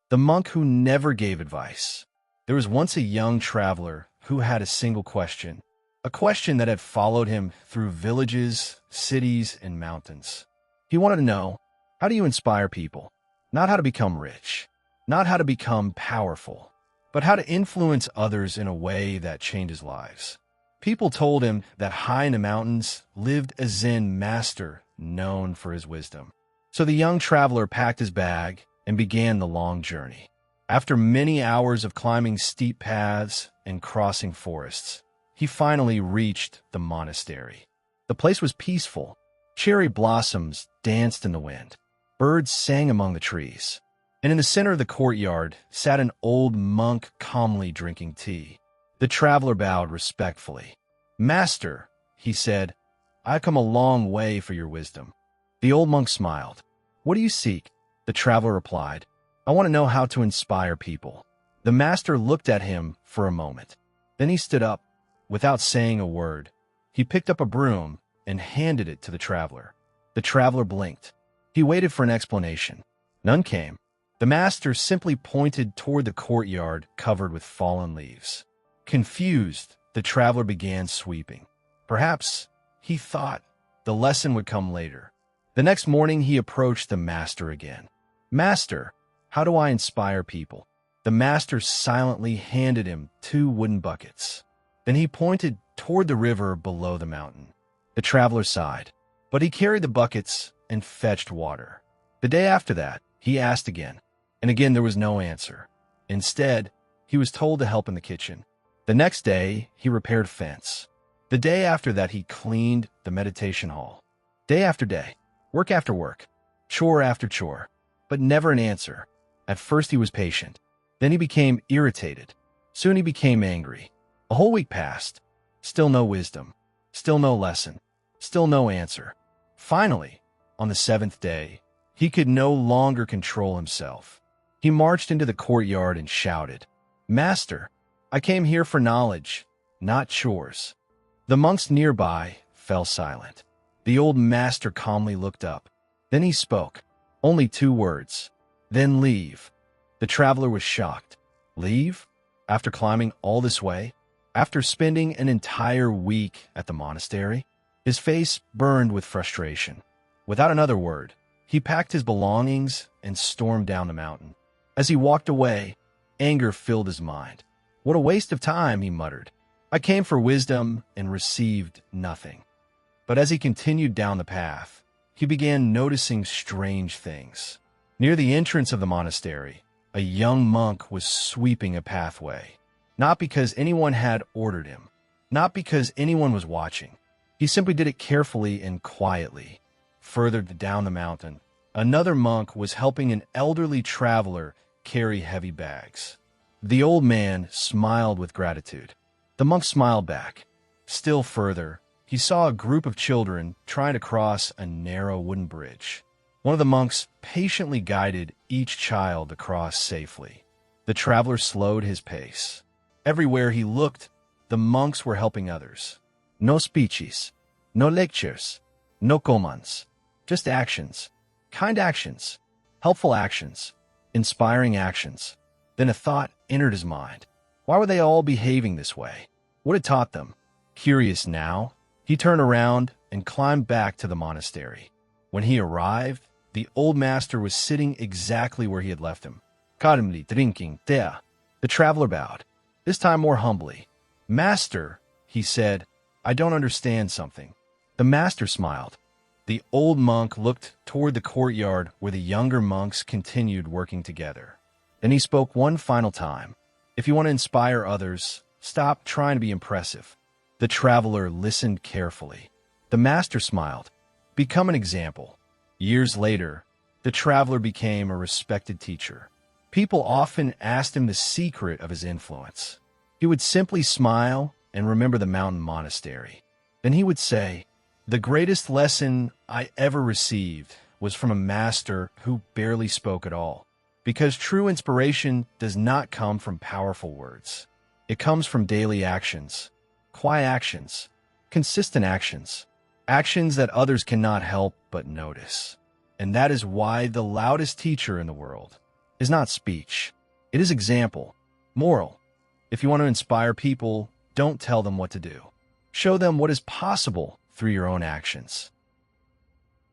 The monk who never gave advice. There was once a young traveler who had a single question, a question that had followed him through villages, cities, and mountains. He wanted to know, how do you inspire people? Not how to become rich, not how to become powerful, but how to influence others in a way that changes lives. People told him that high in the mountains lived a Zen master known for his wisdom. So the young traveler packed his bag and began the long journey. After many hours of climbing steep paths and crossing forests, he finally reached the monastery. The place was peaceful. Cherry blossoms danced in the wind. Birds sang among the trees. And in the center of the courtyard sat an old monk calmly drinking tea. The traveler bowed respectfully. "Master," he said, "I've come a long way for your wisdom." The old monk smiled. "What do you seek?" The traveler replied, "I want to know how to inspire people." The master looked at him for a moment. Then he stood up. Without saying a word, he picked up a broom and handed it to the traveler. The traveler blinked. He waited for an explanation. None came. The master simply pointed toward the courtyard covered with fallen leaves. Confused, the traveler began sweeping. Perhaps, he thought, the lesson would come later. The next morning, he approached the master again. "Master, how do I inspire people?" The master silently handed him 2 wooden buckets. Then he pointed toward the river below the mountain. The traveler sighed, but he carried the buckets and fetched water. The day after that, he asked again, and again there was no answer. Instead, he was told to help in the kitchen. The next day, he repaired a fence. The day after that, he cleaned the meditation hall. Day after day, work after work, chore after chore, but never an answer. At first he was patient. Then he became irritated. Soon he became angry. A whole week passed. Still no wisdom. Still no lesson. Still no answer. Finally, on the 7th day, he could no longer control himself. He marched into the courtyard and shouted, "Master, I came here for knowledge, not chores." The monks nearby fell silent. The old master calmly looked up. Then he spoke. Only 2 words. "Then leave." The traveler was shocked. Leave? After climbing all this way? After spending an entire week at the monastery? His face burned with frustration. Without another word, he packed his belongings and stormed down the mountain. As he walked away, anger filled his mind. "What a waste of time," he muttered. "I came for wisdom and received nothing." But as he continued down the path, he began noticing strange things. Near the entrance of the monastery, a young monk was sweeping a pathway. Not because anyone had ordered him, not because anyone was watching. He simply did it carefully and quietly. Further down the mountain, another monk was helping an elderly traveler carry heavy bags. The old man smiled with gratitude. The monk smiled back. Still further, he saw a group of children trying to cross a narrow wooden bridge. One of the monks patiently guided each child across safely. The traveler slowed his pace. Everywhere he looked, the monks were helping others. No speeches, no lectures, no commands, just actions, kind actions, helpful actions, inspiring actions. Then a thought entered his mind. Why were they all behaving this way? What had taught them? Curious now, he turned around and climbed back to the monastery. When he arrived, the old master was sitting exactly where he had left him, calmly drinking tea. The traveler bowed, this time more humbly. "Master," he said, "I don't understand something." The master smiled. The old monk looked toward the courtyard where the younger monks continued working together. Then he spoke one final time. "If you want to inspire others, stop trying to be impressive." The traveler listened carefully. The master smiled. "Become an example." Years later, the traveler became a respected teacher. People often asked him the secret of his influence. He would simply smile and remember the mountain monastery. Then he would say, "The greatest lesson I ever received was from a master who barely spoke at all." Because true inspiration does not come from powerful words. It comes from daily actions, quiet actions, consistent actions, actions that others cannot help but notice. And that is why the loudest teacher in the world is not speech. It is example. Moral: if you want to inspire people, don't tell them what to do. Show them what is possible through your own actions.